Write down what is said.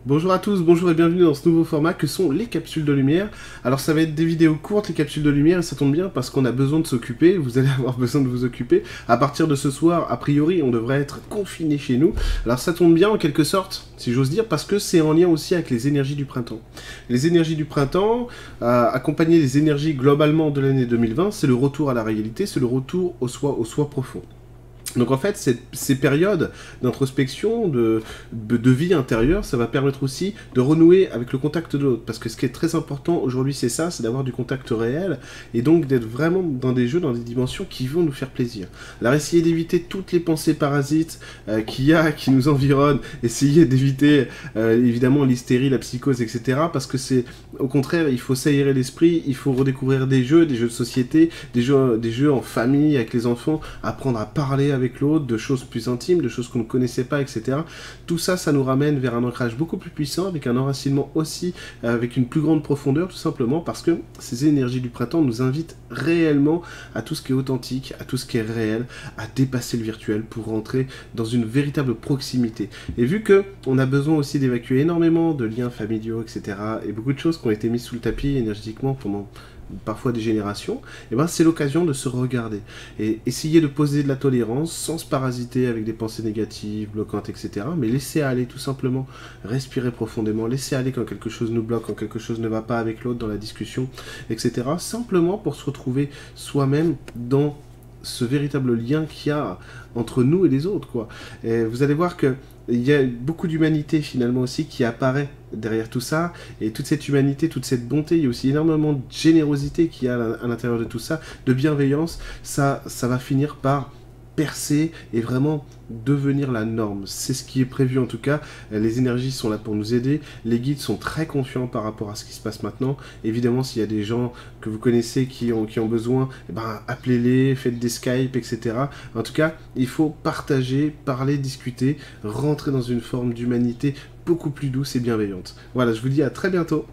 Bonjour à tous, bonjour et bienvenue dans ce nouveau format que sont les capsules de lumière. Alors ça va être des vidéos courtes, les capsules de lumière, et ça tombe bien parce qu'on a besoin de s'occuper, vous allez avoir besoin de vous occuper. À partir de ce soir, a priori, on devrait être confinés chez nous. Alors ça tombe bien en quelque sorte, si j'ose dire, parce que c'est en lien aussi avec les énergies du printemps. Les énergies du printemps, accompagner les énergies globalement de l'année 2020, c'est le retour à la réalité, c'est le retour au soi profond. Donc en fait, ces périodes d'introspection, de vie intérieure, ça va permettre aussi de renouer avec le contact de l'autre. Parce que ce qui est très important aujourd'hui, c'est ça, c'est d'avoir du contact réel, et donc d'être vraiment dans des jeux, dans des dimensions qui vont nous faire plaisir. Alors essayer d'éviter toutes les pensées parasites qu'il y a, qui nous environnent, essayer d'éviter évidemment l'hystérie, la psychose, etc. Parce que c'est, au contraire, il faut s'aérer l'esprit, il faut redécouvrir des jeux de société, des jeux en famille, avec les enfants, apprendre à parler avec l'autre, de choses plus intimes, de choses qu'on ne connaissait pas, etc. Tout ça, ça nous ramène vers un ancrage beaucoup plus puissant, avec un enracinement aussi, avec une plus grande profondeur, tout simplement parce que ces énergies du printemps nous invitent réellement à tout ce qui est authentique, à tout ce qui est réel, à dépasser le virtuel pour rentrer dans une véritable proximité. Et vu que on a besoin aussi d'évacuer énormément de liens familiaux, etc., et beaucoup de choses qui ont été mises sous le tapis énergétiquement pendant parfois des générations, et ben c'est l'occasion de se regarder et essayer de poser de la tolérance sans se parasiter avec des pensées négatives, bloquantes, etc. Mais laisser aller tout simplement, respirer profondément, laisser aller quand quelque chose nous bloque, quand quelque chose ne va pas avec l'autre dans la discussion, etc. Simplement pour se retrouver soi-même dans ce véritable lien qu'il y a entre nous et les autres, quoi. Et vous allez voir que il y a beaucoup d'humanité finalement aussi qui apparaît derrière tout ça, et toute cette humanité, toute cette bonté, il y a aussi énormément de générosité qui a à l'intérieur de tout ça, de bienveillance, ça va finir par percer et vraiment devenir la norme. C'est ce qui est prévu en tout cas. Les énergies sont là pour nous aider. Les guides sont très confiants par rapport à ce qui se passe maintenant. Évidemment, s'il y a des gens que vous connaissez qui ont besoin, eh ben, appelez-les, faites des Skype, etc. En tout cas, il faut partager, parler, discuter, rentrer dans une forme d'humanité beaucoup plus douce et bienveillante. Voilà, je vous dis à très bientôt.